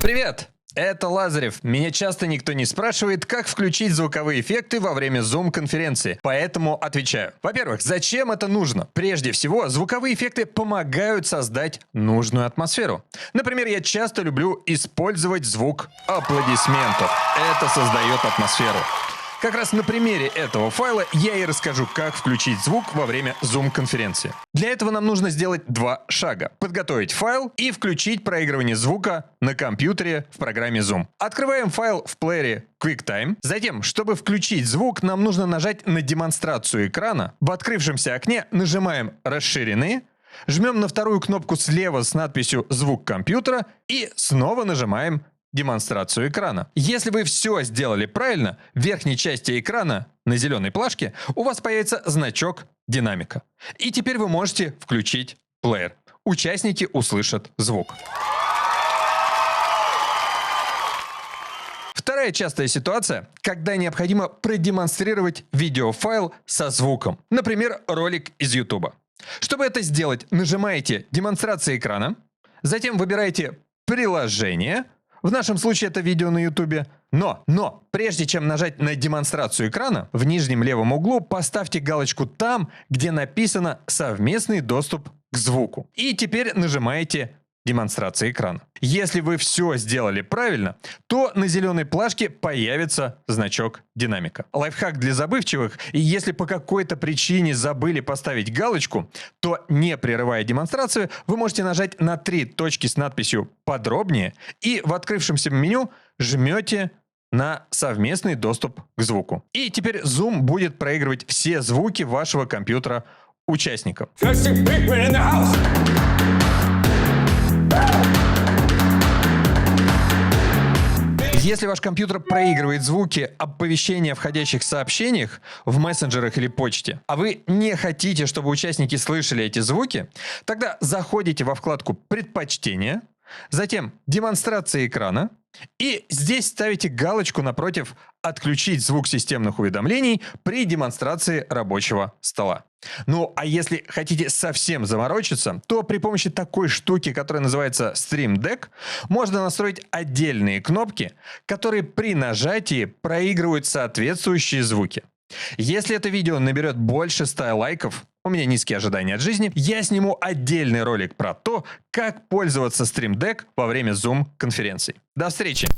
Привет! Это Лазарев. Меня часто никто не спрашивает, как включить звуковые эффекты во время Zoom-конференции. Поэтому отвечаю. Во-первых, зачем это нужно? Прежде всего, звуковые эффекты помогают создать нужную атмосферу. Например, я часто люблю использовать звук аплодисментов. Это создает атмосферу. Как раз на примере этого файла я и расскажу, как включить звук во время Zoom-конференции. Для этого нам нужно сделать два шага. Подготовить файл и включить проигрывание звука на компьютере в программе Zoom. Открываем файл в плеере QuickTime. Затем, чтобы включить звук, нам нужно нажать на демонстрацию экрана. В открывшемся окне нажимаем «Расширенные», жмем на вторую кнопку слева с надписью «Звук компьютера» и снова нажимаем демонстрацию экрана. Если вы все сделали правильно, в верхней части экрана на зеленой плашке у вас появится значок «Динамика». И теперь вы можете включить плеер. Участники услышат звук. Вторая частая ситуация, когда необходимо продемонстрировать видеофайл со звуком. Например, ролик из YouTube. Чтобы это сделать, нажимаете «Демонстрация экрана», затем выбираете «Приложение». В нашем случае это видео на YouTube. Но прежде чем нажать на демонстрацию экрана, в нижнем левом углу поставьте галочку там, где написано «Совместный доступ к звуку». И теперь нажимаете «Демонстрация экрана». Если вы все сделали правильно, то на зеленой плашке появится значок «Динамика». Лайфхак для забывчивых: и если по какой-то причине забыли поставить галочку, то, не прерывая демонстрацию, вы можете нажать на 3 точки с надписью «Подробнее» и в открывшемся меню жмете на совместный доступ к звуку. И теперь Zoom будет проигрывать все звуки вашего компьютера участникам. Если ваш компьютер проигрывает звуки оповещения о входящих сообщениях в мессенджерах или почте, а вы не хотите, чтобы участники слышали эти звуки, тогда заходите во вкладку «Предпочтения», затем «Демонстрация экрана», и здесь ставите галочку напротив «Отключить звук системных уведомлений при демонстрации рабочего стола». Ну, а если хотите совсем заморочиться, то при помощи такой штуки, которая называется Stream Deck, можно настроить отдельные кнопки, которые при нажатии проигрывают соответствующие звуки. Если это видео наберет больше 100 лайков, у меня низкие ожидания от жизни, я сниму отдельный ролик про то, как пользоваться Stream Deck во время Zoom-конференций. До встречи!